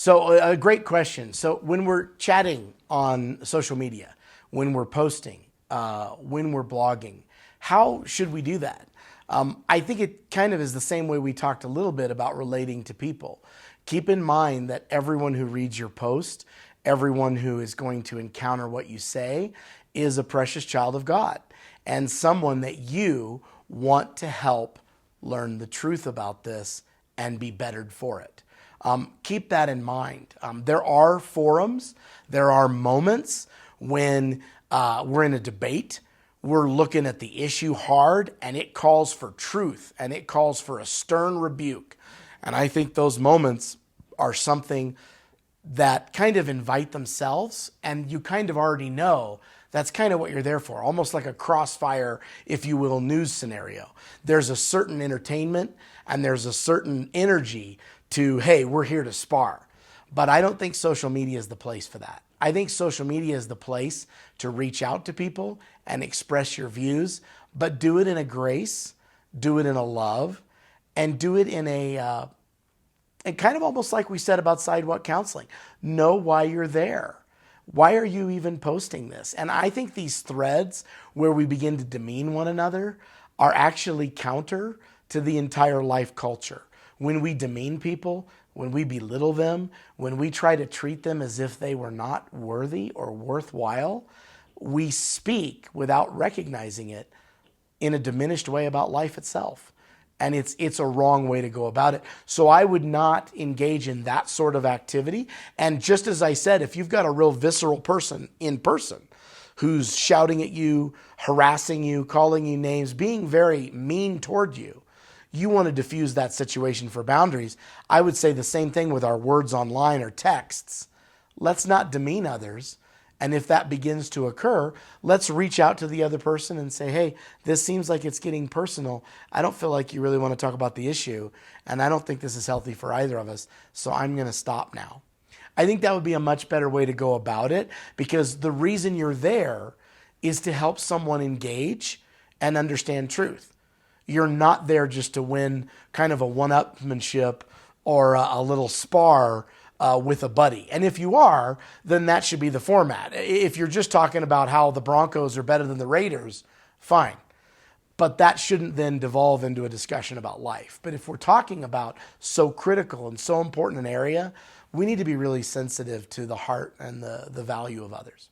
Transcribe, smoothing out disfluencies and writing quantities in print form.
So a great question. So when we're chatting on social media, when we're posting, when we're blogging, how should we do that? I think it kind of is the same way we talked a little bit about relating to people. Keep in mind that everyone who reads your post, everyone who is going to encounter what you say is a precious child of God and someone that you want to help learn the truth about this and be bettered for it. Keep that in mind. There are forums, there are moments when we're in a debate, we're looking at the issue hard, and it calls for truth and it calls for a stern rebuke. And I think those moments are something that kind of invite themselves, and you kind of already know that's kind of what you're there for, almost like a crossfire, if you will, news scenario. There's a certain entertainment and there's a certain energy to, hey, we're here to spar. But I don't think social media is the place for that. I think social media is the place to reach out to people and express your views, but do it in a grace, do it in a love, and do it in a and kind of almost like we said about sidewalk counseling. Know why you're there. Why are you even posting this? And I think these threads where we begin to demean one another are actually counter to the entire life culture. When we demean people, when we belittle them, when we try to treat them as if they were not worthy or worthwhile, we speak without recognizing it in a diminished way about life itself. And it's a wrong way to go about it. So I would not engage in that sort of activity. And just as I said, if you've got a real visceral person in person who's shouting at you, harassing you, calling you names, being very mean toward you, you want to diffuse that situation for boundaries. I would say the same thing with our words online or texts. Let's not demean others. And if that begins to occur, let's reach out to the other person and say, hey, this seems like it's getting personal. I don't feel like you really want to talk about the issue, and I don't think this is healthy for either of us, so I'm going to stop now. I think that would be a much better way to go about it, because the reason you're there is to help someone engage and understand truth. You're not there just to win kind of a one-upmanship or a little spar with a buddy. And if you are, then that should be the format. If you're just talking about how the Broncos are better than the Raiders, fine. But that shouldn't then devolve into a discussion about life. But if we're talking about so critical and so important an area, we need to be really sensitive to the heart and the value of others.